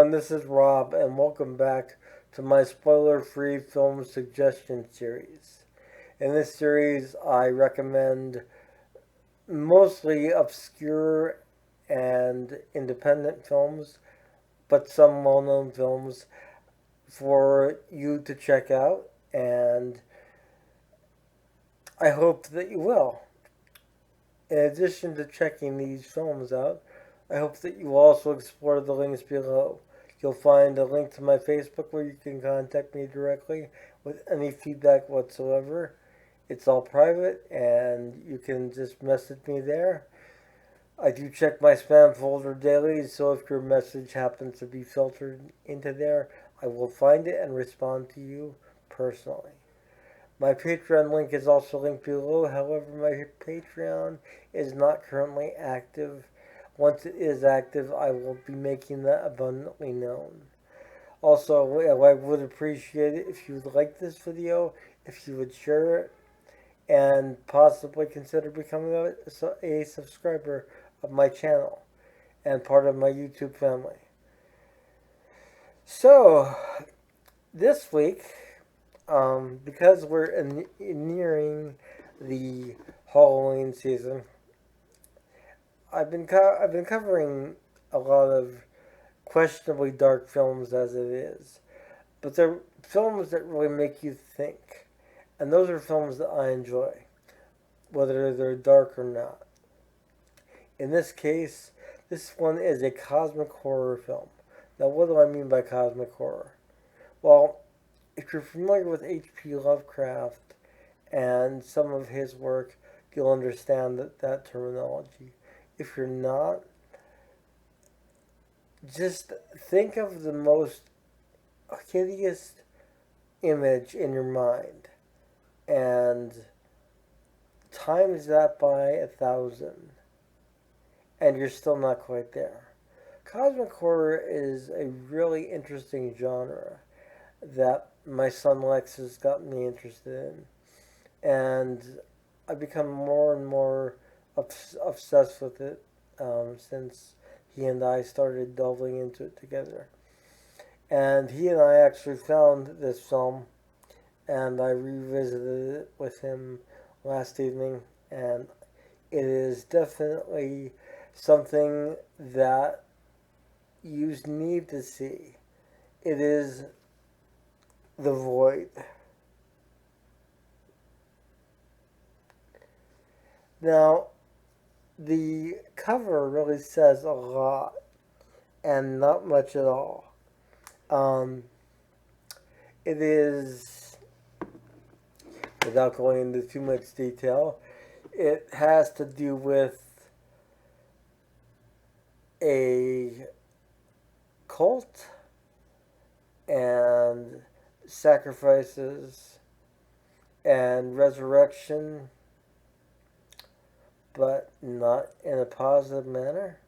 everyone, this is Rob, and welcome back to my spoiler free film suggestion series. In this series, I recommend mostly obscure and independent films, but some well known films for you to check out, and I hope that you will. In addition to checking these films out, I hope that you also explore the links below. You'll find a link to my Facebook where you can contact me directly with any feedback whatsoever. It's all private and you can just message me there. I do check my spam folder daily, so if your message happens to be filtered into there, I will find it and respond to you personally. My Patreon link is also linked below. However, my Patreon is not currently active. Once it is active, I will be making that abundantly known. Also, I would appreciate it if you would like this video, if you would share it, and possibly consider becoming a subscriber of my channel and part of my YouTube family. So, this week, because we're nearing the Halloween season, I've been covering a lot of questionably dark films as it is, but they're films that really make you think, and those are films that I enjoy, whether they're dark or not. In this case, this one is a cosmic horror film. Now, what do I mean by cosmic horror? Well, if you're familiar with H.P. Lovecraft and some of his work, you'll understand that terminology. If you're not, just think of the most hideous image in your mind and times that by 1,000, and you're still not quite there. Cosmic horror is a really interesting genre that my son Lex has gotten me interested in, and I've become more and more obsessed with it since he and I started delving into it together. And he and I actually found this film, and I revisited it with him last evening, and it is definitely something that you need to see. It is The Void. Now, the cover really says a lot and not much at all. Um, it is, without going into too much detail, it has to do with a cult and sacrifices and resurrection, but not in a positive manner.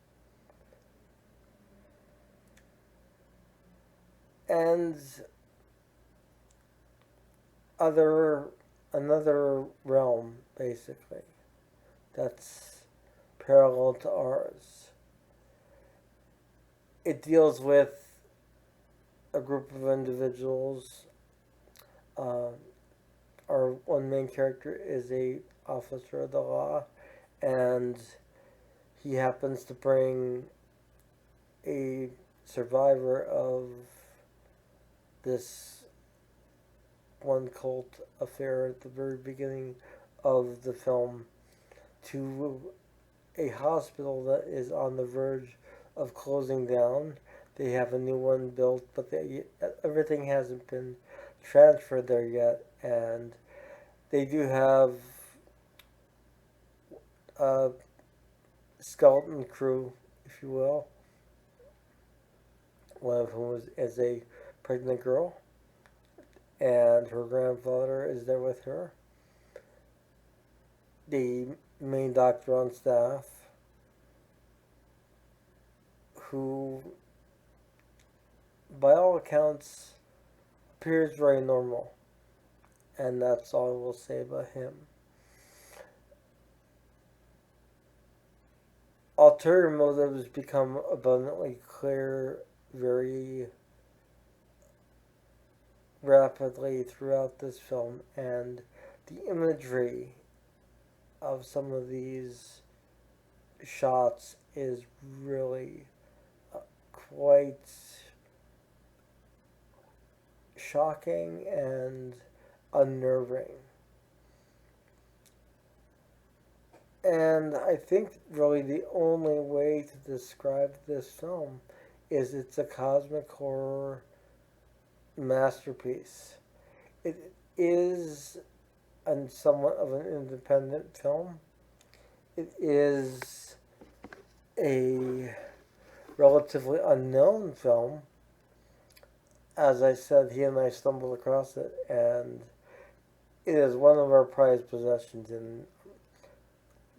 And other another realm basically that's parallel to ours. It deals with a group of individuals. Our one main character is a officer of the law, and he happens to bring a survivor of this one cult affair at the very beginning of the film to a hospital that is on the verge of closing down. They have a new one built, but everything hasn't been transferred there yet, and they do have a skeleton crew, if you will, one of whom is a pregnant girl, and her grandfather is there with her. The main doctor on staff, who, by all accounts, appears very normal, and that's all I will say about him. Ulterior motives become abundantly clear very rapidly throughout this film, and the imagery of some of these shots is really quite shocking and unnerving. And I think really the only way to describe this film is it's a cosmic horror masterpiece. It is somewhat of an independent film. It is a relatively unknown film. As I said, he and I stumbled across it, and it is one of our prized possessions in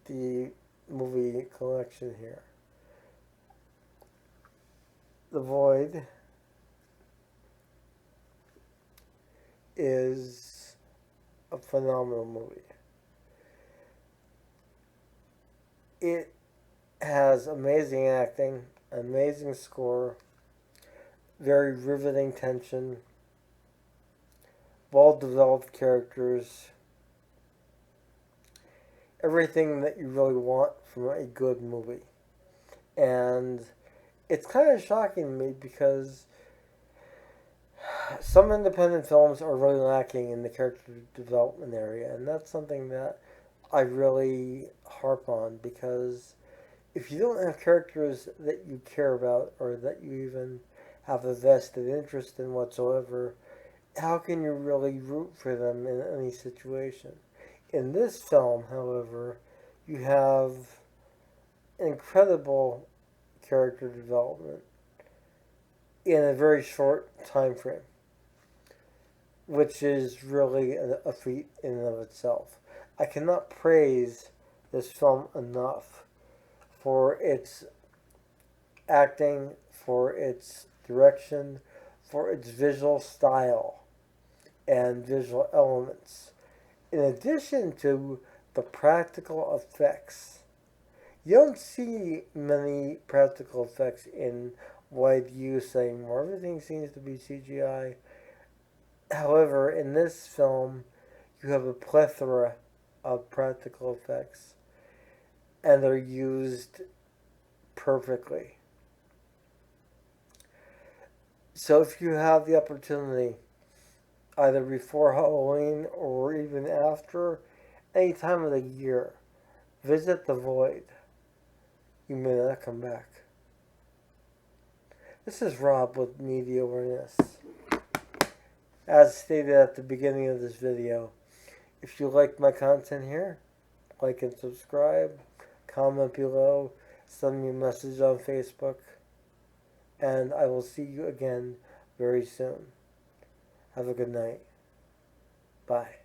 the movie collection here. The Void is a phenomenal movie. It has amazing acting, amazing score, very riveting tension, well developed characters, everything that you really want from a good movie. And it's kind of shocking to me because some independent films are really lacking in the character development area, and that's something that I really harp on, because if you don't have characters that you care about or that you even have a vested interest in whatsoever, how can you really root for them in any situation? In this film, however, you have incredible character development in a very short time frame, which is really a feat in and of itself. I cannot praise this film enough for its acting, for its direction, for its visual style and visual elements. In addition to the practical effects, you don't see many practical effects in wide use anymore. Everything seems to be CGI. However, in this film, you have a plethora of practical effects, and they're used perfectly. So if you have the opportunity, either before Halloween or even after, any time of the year, visit the Void. You may not come back. This is Rob with Media Awareness. As stated at the beginning of this video, if you like my content here, like and subscribe, comment below, send me a message on Facebook, and I will see you again very soon. Have a good night. Bye.